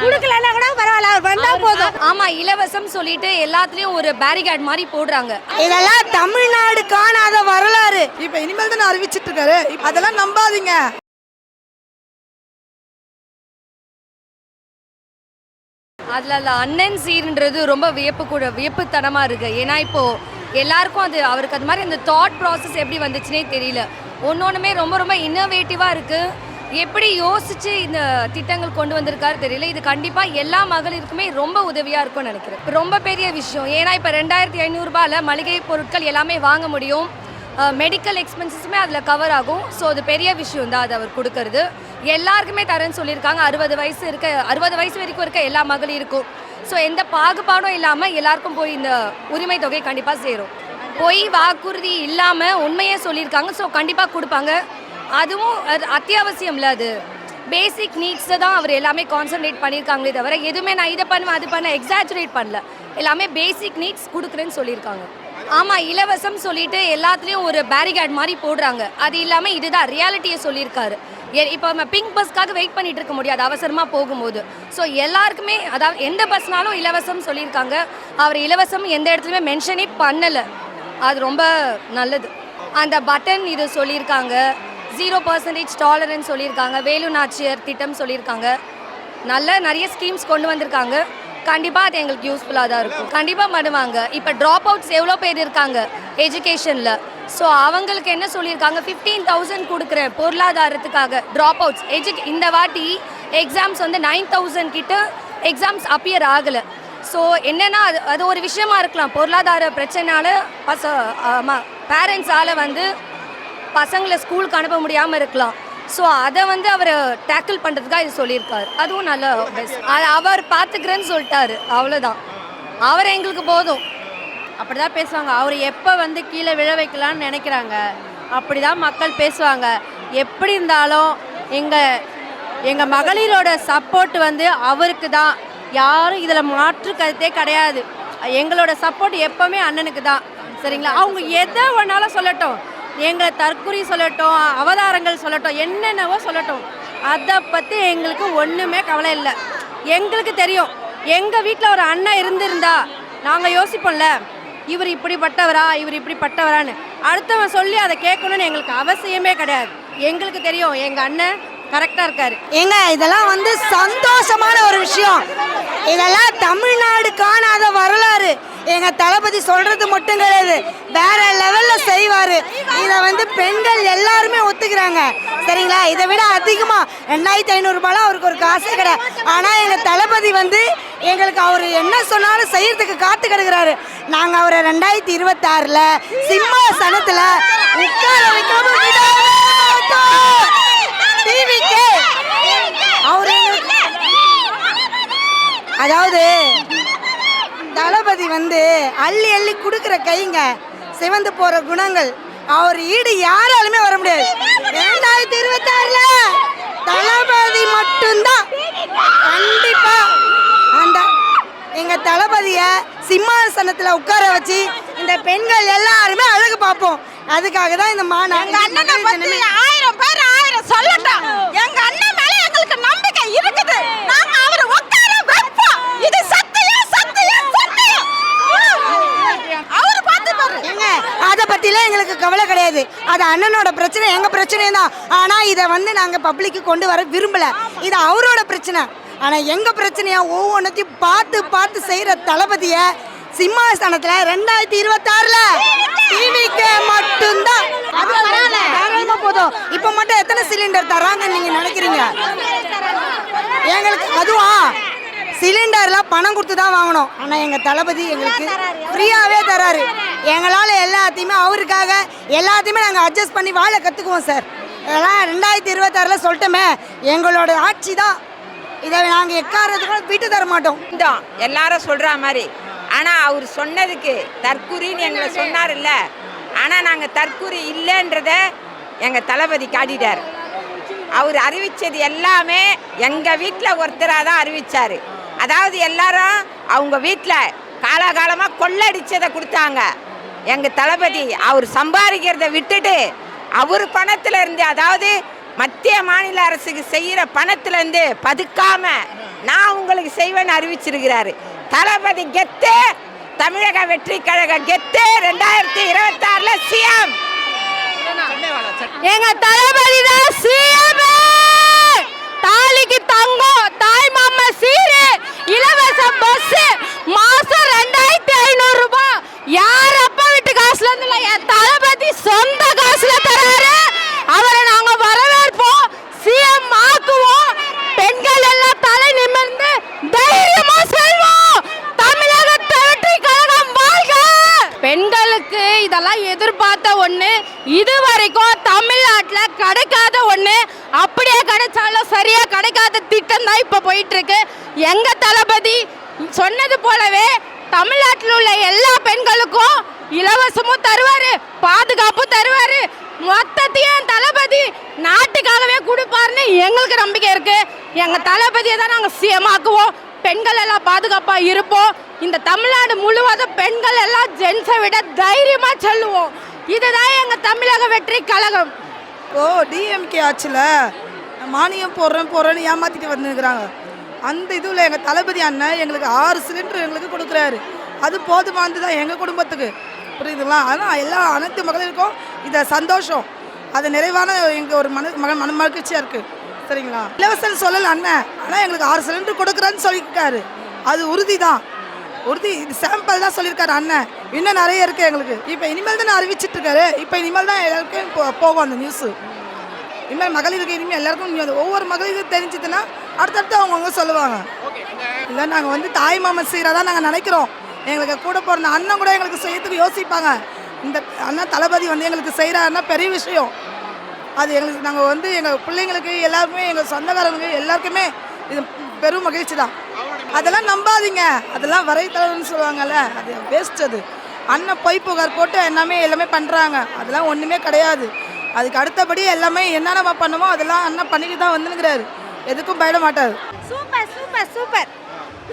குடுக்கலன்னா கூட பரவாயில்ல, அவர் வந்தா போதும். ஆமா, இலவசம் சொல்லிட்டு எல்லாத்துலயும் ஒரு பேரிகார்ட் மாதிரி போடுறாங்க. இதெல்லாம் தமிழ்நாடு காணாத வரலாறு. இப்ப இனிமேல் தான் அறிவிச்சிட்டு இருக்காரு, அதெல்லாம் நம்பாதீங்க. அதில் அந்த அண்ணன் சீர்ன்றது ரொம்ப வியப்புத்தனமாக இருக்குது. ஏன்னா இப்போது எல்லாருக்கும் அது அவருக்கு அது மாதிரி அந்த தாட் ப்ராசஸ் எப்படி வந்துச்சுன்னே தெரியல. ஒன்னொன்றுமே ரொம்ப ரொம்ப இன்னோவேட்டிவாக இருக்குது. எப்படி யோசித்து இந்த திட்டங்கள் கொண்டு வந்திருக்காரு தெரியல. இது கண்டிப்பாக எல்லா மகளிருக்குமே ரொம்ப உதவியாக இருக்கும்னு நினைக்கிறேன். ரொம்ப பெரிய விஷயம். ஏன்னா இப்போ 2500 ரூபாயில் மளிகை பொருட்கள் எல்லாமே வாங்க முடியும். மெடிக்கல் எக்ஸ்பென்சஸுமே அதில் கவர் ஆகும். ஸோ அது பெரிய விஷயம் தான் அது அவர் கொடுக்கறது. எல்லாருக்குமே தரேன்னு சொல்லியிருக்காங்க. 60 வயசு வரைக்கும் இருக்க எல்லா மகளிருக்கும். ஸோ எந்த பாகுபாடும் இல்லாமல் எல்லாருக்கும் போய் இந்த உரிமை தொகை கண்டிப்பாக சேரும். போய் வாக்குறுதி இல்லாமல் உண்மையே சொல்லியிருக்காங்க. ஸோ கண்டிப்பாக கொடுப்பாங்க. அதுவும் அது அத்தியாவசியம் இல்லை. அது பேசிக் நீட்ஸை தான் அவர் எல்லாமே கான்சன்ட்ரேட் பண்ணியிருக்காங்களே தவிர எதுவுமே நான் இதை பண்ணுவேன் அது பண்ண எக்ஸாஜரேட் பண்ணல. எல்லாமே பேசிக் நீட்ஸ் கொடுக்குறேன்னு சொல்லியிருக்காங்க. ஆமாம், இலவசம் சொல்லிட்டு எல்லாத்துலேயும் ஒரு பேரிகார்ட் மாதிரி போடுறாங்க. அது இல்லாமல் இதுதான் ரியாலிட்டியை சொல்லியிருக்காரு. இப்போ நம்ம பிங்க் பஸ்க்காக வெயிட் பண்ணிட்டு இருக்க முடியாது அவசரமாக போகும்போது. ஸோ எல்லாருக்குமே அதாவது எந்த பஸ்னாலும் இலவசம் சொல்லியிருக்காங்க. அவர் இலவசம் எந்த இடத்துலையுமே மென்ஷனே பண்ணலை. அது ரொம்ப நல்லது. அந்த பட்டன் இது சொல்லியிருக்காங்க. 0% டாலரன்ஸ் சொல்லியிருக்காங்க. வேலு நாச்சியார் திட்டம் சொல்லியிருக்காங்க. நிறைய ஸ்கீம்ஸ் கொண்டு வந்திருக்காங்க. கண்டிப்பாக அது எங்களுக்கு யூஸ்ஃபுல்லாக தான் இருக்கும். கண்டிப்பாக பண்ணுவாங்க. இப்போ ட்ராப் அவுட்ஸ் எவ்வளோ பேர் இருக்காங்க எஜுகேஷனில். ஸோ அவங்களுக்கு என்ன சொல்லியிருக்காங்க, 15,000 கொடுக்குறேன் பொருளாதாரத்துக்காக ட்ராப் அவுட்ஸ். இந்த வாட்டி எக்ஸாம்ஸ் வந்து 9,000 கிட்ட எக்ஸாம்ஸ் அப்பியர் ஆகலை. ஸோ என்னென்னா அது ஒரு விஷயமா இருக்கலாம். பொருளாதார பிரச்சனைனால பேரண்ட்ஸால் வந்து பசங்களை ஸ்கூலுக்கு அனுப்ப முடியாமல் இருக்கலாம். ஸோ அதை வந்து அவர் டேக்கிள் பண்ணுறதுக்காக இது சொல்லியிருக்காரு. அதுவும் நல்ல பெஸ்ட். அவர் பார்த்துக்கிறேன்னு சொல்லிட்டாரு, அவ்வளோதான். அவர் எங்களுக்கு போதும். அப்படி தான் பேசுவாங்க. அவர் எப்போ வந்து கீழே விழ வைக்கலான்னு நினைக்கிறாங்க அப்படி தான் மக்கள் பேசுவாங்க. எப்படி இருந்தாலும் எங்கள் மகளிரோட சப்போர்ட் வந்து அவருக்கு தான். யாரும் இதில் மாற்று கருத்தே கிடையாது. எங்களோட சப்போர்ட் எப்போவுமே அண்ணனுக்கு தான். சரிங்களா? அவங்க எதை வேணாலும் சொல்லட்டும், எங்களை தற்குறி சொல்லட்டும், அவதாரங்கள் சொல்லட்டும், என்னென்னவோ சொல்லட்டும், அதை பற்றி எங்களுக்கு ஒன்றுமே கவலை இல்லை. எங்களுக்கு தெரியும், எங்கள் வீட்டில் ஒரு அண்ணன் இருந்திருந்தா நாங்கள் யோசிப்போம்ல, இவர் இப்படிப்பட்டவரான்னு. அடுத்தவன் சொல்லி அதை கேட்கணும்னு எங்களுக்கு அவசியமே கிடையாது. எங்களுக்கு தெரியும் எங்கள் அண்ணன் கரெக்டாக இருக்காரு. ஏங்க இதெல்லாம் வந்து சந்தோஷமான ஒரு விஷயம். இதெல்லாம் தமிழ்நாடு காணாத வரலாறு. எங்க தளபதி சொல்றது மட்டும் கிடையாது, வேற லெவல்ல செய்வாரு. இதை வந்து பெண்கள் எல்லாருமே ஒத்துக்கிறாங்க. சரிங்களா? இதை விட அதிகமா 2500 ரூபாய்லாம் அவருக்கு ஒரு காசே கிடையாது. ஆனா எங்க தளபதி வந்து எங்களுக்கு அவர் என்ன சொன்னாலும் செய்யறதுக்கு காத்து கிடக்குறாரு. நாங்க அவரை 2026ல சிம்மாசனத்துல உட்கார வைக்காம அவரு அதாவது தளபதி வந்து அள்ளி அள்ளி கொடுக்குற கைங்க, சிவந்து போற குணங்கள், அவர் ஈடு யாராலுமே வர முடியாது. 2026ல தளபதி மட்டும்தான். கண்டிப்பா அந்த எங்க தளபதிய சிம்மாசனத்துல உட்கார வச்சு இந்த பெண்கள் எல்லாருமே அழகு பார்ப்போம். அதுக்காக தான் இந்த மாநாடு. 1000 பேர் 1000 சொல்லட்டும். எங்க அண்ணன் மேல எங்களுக்கு நம்பிக்கை இருக்குது. நாங்க அவரை உட்கார வைப்போம். இது சத்தியம், சத்தியம், சத்தியம். அவரு பாத்துப்பாரு. ஏங்க அதை பத்திலாம் எங்களுக்கு கவலை கிடையாது. அது அண்ணனோட பிரச்சனை, எங்க பிரச்சனையும் தான். ஆனா இதை வந்து நாங்க பப்ளிக்கு கொண்டு வர விரும்பல. இது அவரோட பிரச்சனை. ஆனா எங்க பிரச்சனையா ஒவ்வொன்றத்தையும் பார்த்து பார்த்து செய்யற தளபதிய சிம்மாசனத்துல 2026ல டிவிக்கு மட்டும்தான். அது தாராளமா போதும். இப்ப மட்டும் எத்தனை சிலிண்டர் தராங்கன்னு நீங்க நினைக்கிறீங்க? எங்களுக்கு அதுவா சிலிண்டர்லாம் பணம் கொடுத்து தான் வாங்கணும். ஆனா எங்க தளபதி எங்களுக்கு ஃப்ரீயாவே தராரு. எங்களால எல்லாத்தையுமே அவருக்காக எல்லாத்தையுமே நாங்க அட்ஜஸ்ட் பண்ணி வாழ கத்துக்குவோம் சார். இதெல்லாம் 2026ல சொல்லிட்டோமே, எங்களோட ஆட்சி தான். இதை நாங்கள் எக்காரத்துக்கு விட்டு தர மாட்டோம். எல்லாரும் சொல்ற மாதிரி. ஆனால் அவர் சொன்னதுக்கு தற்குறின்னு எங்களை சொன்னார் இல்லை. ஆனால் நாங்கள் தற்குறி இல்லைன்றத எங்கள் தளபதி காட்டிட்டார். அவர் அறிவித்தது எல்லாமே எங்கள் வீட்டில் ஒருத்தராக தான் அறிவித்தார். அதாவது எல்லாரும் அவங்க வீட்டில் காலகாலமாக கொள்ளடிச்சதை கொடுத்தாங்க. எங்கள் தளபதி அவர் சம்பாதிக்கிறத விட்டுட்டு அவர் பணத்திலேருந்து, அதாவது மத்திய மாநில அரசுக்கு செய்கிற பணத்திலேருந்து பதுக்காமல் நான் செய்வேன்னு அறிவிச்சிருக்கிறாரு. தளபதி கெத்து, தமிழக வெற்றி கழக கெத்து, 2026 சிஎம் எங்க தளபதி தான் சிஎம். தாலிக்கு தங்கம், தாய் மாமா சீரு, இலவச பஸ், மாசம் 2500 ரூபாய். யார் அப்பா வீட்டு காசுல இருந்து இல்ல, என் தளபதி சொந்த காசுல தராரு. அவரை நாங்க வரவேற்போம், சிஎம் ஆக்குவோம். பெண்கள் எல்லாம் தலை நிமிர்ந்து தைரியமா செல்வோம். தமிழக வெற்றி கழகம் வாழ்க. பெண்களுக்கு இதெல்லாம் எதிர்பார்த்த ஒண்ணு, இது வரைக்கும் தமிழ்நாட்டில் கிடைக்காத ஒண்ணு. அப்படியே கிடைச்சாலும் சரியா கிடைக்காத திட்டம் தான் இப்ப போயிட்டு இருக்கு. எங்க தளபதி சொன்னது போலவே தமிழ்நாட்டில் உள்ள எல்லா பெண்களுக்கும் இலவசமும் தருவாரு, பாதுகாப்பும் தருவாரு. மொத்தத்தையும் தளபதி நாட்டுக்காகவே கொடுப்பாருன்னு எங்களுக்கு நம்பிக்கை இருக்கு. எங்க தளபதியை தான் நாங்கள் சிஎம் ஆக்குவோம். பெண்கள் எல்லாம் பாதுகாப்பா இருப்போம். இந்த தமிழ்நாடு முழுவதும் பெண்கள் எல்லாம் ஜென்ஸை விட தைரியமா செல்லுவோம். இதுதான் எங்க தமிழக வெற்றி கழகம். ஓ டிஎம்கே ஆட்சியில் மானியம் போடுறேன்னு ஏமாற்றிட்டு வந்துருக்குறாங்க. அந்த இதில் எங்கள் தளபதி அண்ணன் எங்களுக்கு 6 சிலிண்டர் எங்களுக்கு கொடுக்குறாரு. அது போதுமானது தான் எங்கள் குடும்பத்துக்கு, புரியுதுங்களா? ஆனால் எல்லா அனைத்து மகளிருக்கும் இதை சந்தோஷம், அது நிறைவான எங்கள் ஒரு மன மகிழ்ச்சியாக இருக்குது. சரிங்களா? இலவசம் சொல்லலை அண்ணன், ஆனால் எங்களுக்கு 6 சிலிண்டர் கொடுக்குறான்னு சொல்லியிருக்காரு. அது உறுதி தான், உறுதி. இது சாம்பிள் தான் சொல்லியிருக்காரு அண்ணன். இன்னும் நிறைய இருக்குது எங்களுக்கு. இப்போ இனிமேல் தான் அறிவிச்சிட்டு இருக்காரு. இப்போ இனிமேல் தான் எல்லாருக்கும் போகும் அந்த நியூஸு. இனிமேல் மகளிருக்கு இனிமேல் எல்லாருக்கும் ஒவ்வொரு மகளிருக்கும் தெரிஞ்சதுன்னா அடுத்தடுத்து அவங்கவுங்க சொல்லுவாங்க. இல்லை நாங்கள் வந்து தாய் மாமன் சீராக தான் நாங்கள் நினைக்கிறோம். எங்களுக்கு கூட போகிற அண்ணன் கூட எங்களுக்கு செய்யறதுக்கு யோசிப்பாங்க. இந்த அண்ணன் தளபதி வந்து எங்களுக்கு செய்கிறாருன்னா பெரிய விஷயம். அது எங்களுக்கு நாங்கள் வந்து எங்கள் பிள்ளைங்களுக்கு எல்லாருமே, எங்கள் சொந்தக்காரங்களுக்கு எல்லாருக்குமே இது பெரும் மகிழ்ச்சி தான். அதெல்லாம் நம்பாதீங்க, அதெல்லாம் வரைத்தளம்னு சொல்லுவாங்கல்ல, அது வேஸ்ட். அது அண்ணன் பொய் புகார் போட்டு எல்லாமே பண்ணுறாங்க. அதெல்லாம் ஒன்றுமே கிடையாது. அதுக்கு அடுத்தபடி எல்லாமே என்ன நம்ம பண்ணுமோ அதெல்லாம் அண்ணன் பண்ணிட்டு தான் வந்துங்கிறாரு. எதுக்கும் பயப்பட மாட்டார். Super super super.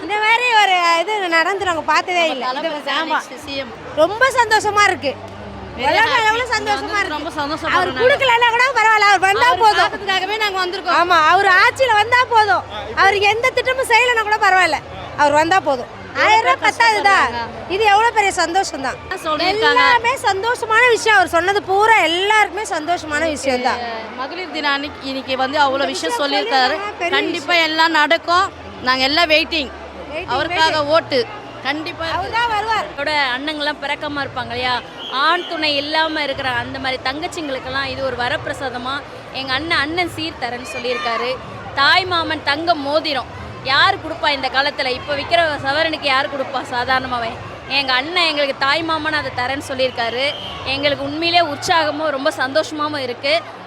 இந்த மாதிரி ஒரு இது நடந்து நாங்கள் பார்த்ததே இல்லை. ரொம்ப சந்தோஷமா இருக்கு. சந்தோஷமா இருக்கு. ரொம்ப சந்தோஷமா. அவர் குடுக்கலன்னா கூட பரவாயில்ல, அவர் வந்தா போதும். அதுக்காகவே நாங்க வந்திருக்கோம். ஆமா, அவர் ஆட்சியில வந்தா போதும். அவருக்கு எந்த திட்டமும் செய்யலன்னா கூட பரவாயில்ல, அவர் வந்தா போதும். 1000 ரூபாய் பத்தாதுதான். இது எவ்வளவு பெரிய சந்தோஷம் தான். எல்லாமே சந்தோஷமான விஷயம். அவர் சொன்னது பூரா எல்லாருக்குமே சந்தோஷமான விஷயம் தான். மகளிர் தின அன்னைக்கு இன்னைக்கு வந்து அவ்வளோ விஷயம் சொல்லியிருக்காரு. கண்டிப்பா எல்லாம் நடக்கும். நாங்கள் எல்லாம் வெயிட்டிங். அவருக்காக ஓட்டு கண்டிப்பா அவர்தான் வருவார். அவரோட அண்ணங்கள்லாம் பிறக்கமாக இருப்பாங்க இல்லையா, ஆண் துணை இல்லாமல் இருக்கிற அந்த மாதிரி தங்கச்சிங்களுக்கெல்லாம் இது ஒரு வரப்பிரசாதமாக எங்கள் அண்ணன் சீர்தரன்னு சொல்லியிருக்காரு. தாய் மாமன் தங்க மோதிரம் யார் கொடுப்பா இந்த காலத்தில்? இப்போ விற்கிற சவரனுக்கு யார் கொடுப்பா சாதாரணமாகவே? எங்கள் அண்ணன் எங்களுக்கு தாய் மாமன் அதை தரேன்னு சொல்லியிருக்காரு. எங்களுக்கு உண்மையிலே உற்சாகமும் ரொம்ப சந்தோஷமாகவும் இருக்குது.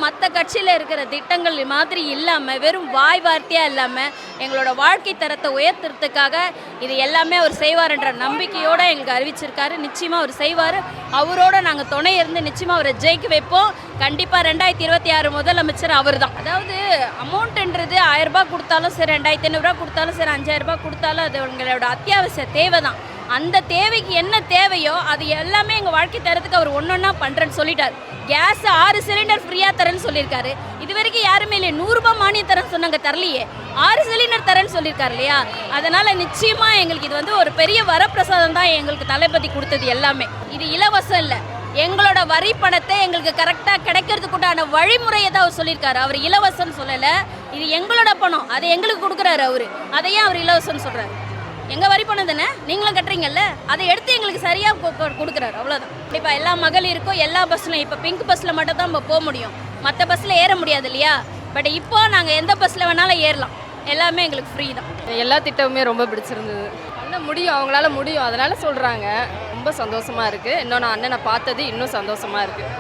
மற்ற கட்சியில் இருக்கிற திட்டங்கள் மாதிரி இல்லாமல் வெறும் வாய் வார்த்தையாக இல்லாமல் எங்களோட வாழ்க்கை தரத்தை உயர்த்துறதுக்காக இது எல்லாமே அவர் செய்வார்ன்ற நம்பிக்கையோடு எங்களுக்கு அறிவிச்சிருக்காரு. நிச்சயமாக அவர் செய்வார். அவரோட நாங்கள் துணை இருந்து நிச்சயமாக அவரை ஜெயிக்க வைப்போம். கண்டிப்பாக 2026 முதலமைச்சர் அவர் தான். அதாவது அமௌண்ட்டுன்றது 1000 ரூபாய் கொடுத்தாலும் சரி, 2500 ரூபா கொடுத்தாலும் சரி, 5000 ரூபாய் கொடுத்தாலும் அது உங்களோட அத்தியாவசிய தேவை தான். அந்த தேவைக்கு என்ன தேவையோ அது எல்லாமே எங்கள் வாழ்க்கை தரத்துக்கு அவர் ஒன்றொன்னா பண்ணுறேன்னு சொல்லிட்டார். கேஸ் 6 சிலிண்டர் ஃப்ரீயாக தரேன்னு சொல்லியிருக்காரு. இது வரைக்கும் யாருமே இல்லையே, 100 ரூபாய் மானியம் தரேன்னு சொன்னாங்க, தரலையே. 6 சிலிண்டர் தரேன்னு சொல்லியிருக்காரு இல்லையா? அதனால் நிச்சயமாக எங்களுக்கு இது வந்து ஒரு பெரிய வரப்பிரசாதம் தான் எங்களுக்கு தளபதி கொடுத்தது எல்லாமே. இது இலவசம் இல்லை, எங்களோட வரி பணத்தை எங்களுக்கு கரெக்டாக கிடைக்கிறதுக்குண்டான வழிமுறையை தான் அவர் சொல்லியிருக்காரு. அவர் இலவசம்னு சொல்லலை, இது எங்களோட பணம், அதை எங்களுக்கு கொடுக்குறாரு அவர். அதையே அவர் இலவசம்னு சொல்கிறாரு. எங்கள் வரி பணம் தானே, நீங்களும் கட்டுறீங்கல்ல, அதை எடுத்து எங்களுக்கு சரியாக கொடுக்குறாரு, அவ்வளோதான். கண்டிப்பாக எல்லா மகளிருக்கும் எல்லா பஸ்லையும், இப்போ பிங்க் பஸ்ஸில் மட்டும் தான் நம்ம போக முடியும், மற்ற பஸ்ஸில் ஏற முடியாது இல்லையா? பட் இப்போ நாங்கள் எந்த பஸ்ஸில் வேணாலும் ஏறலாம், எல்லாமே எங்களுக்கு ஃப்ரீ தான். எல்லா திட்டமுமே ரொம்ப பிடிச்சிருந்தது. பண்ண முடியும், அவங்களால முடியும், அதனால சொல்கிறாங்க. ரொம்ப சந்தோஷமாக இருக்குது. இன்னும் நான் அண்ணனை பார்த்தது இன்னும் சந்தோஷமாக இருக்குது.